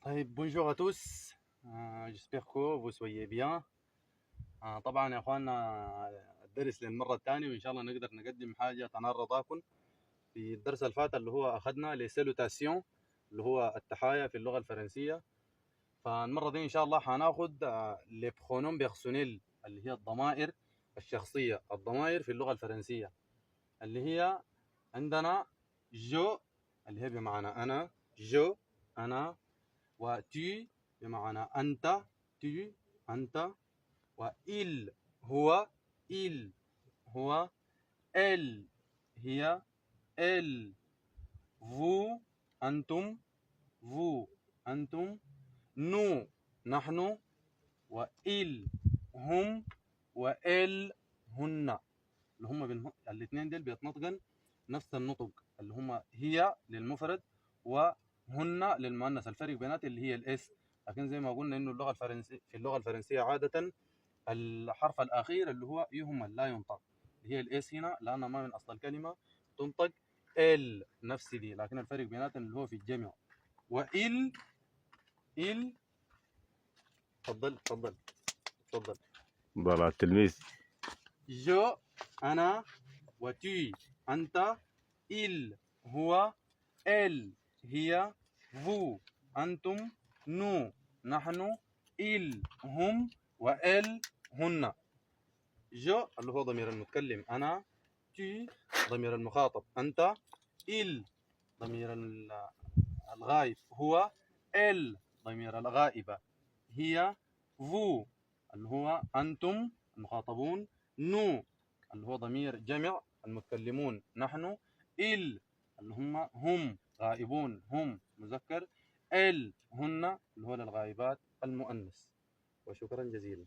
Bonjour à tous. j'espère que vous soyez bien. طبعا يا اخواننا الدرس للمره الثانيه وان شاء الله نقدر نقدم حاجه تنال رضاكم. في الدرس اللي فات اللي هو اخذنا لسالوتاسيون اللي هو التحايا في اللغه الفرنسيه، فالمره دي ان شاء الله حناخذ لي برونوم بيرسونيل اللي هي الضمائر الشخصيه، الضمائر في اللغه الفرنسيه اللي هي عندنا جو اللي هي بمعنى انا، جو انا، وتي بمعنى أنت، تي أنت، وإل هو، إل هو، إل هي، إل فو أنتم، فو أنتم، نو نحن، وإل هم، وإل هن. اللي هم الاثنين دول بيتنطقن نفس النطق، اللي هم هي للمفرد وهن للمؤنث. الفرق بينات اللي هي الاس، لكن زي ما قلنا انه في اللغه الفرنسيه عاده الحرف الاخير اللي هو يهمل لا ينطق، اللي هي الاس هنا لانها ما من اصل الكلمه تنطق ال نفس دي، لكن الفرق بيناتهم اللي هو في الجمع. وال ال تفضل تفضل تفضل. ضلع التلميذ. جو انا، وتي انت، il هو، elle هي، vous أنتم، nous نحن، ils هم، وإل هن. جو اللي هو ضمير المتكلم أنا، tu ضمير المخاطب أنت، il ضمير الغائب هو، elle ضمير الغائبة هي، vous اللي هو أنتم المخاطبون، nous اللي هو ضمير جمع المتكلمون نحن، il اللي هم غائبون هم مذكر، ال هن اللي هو للغائبات المؤنث. وشكرا جزيلا.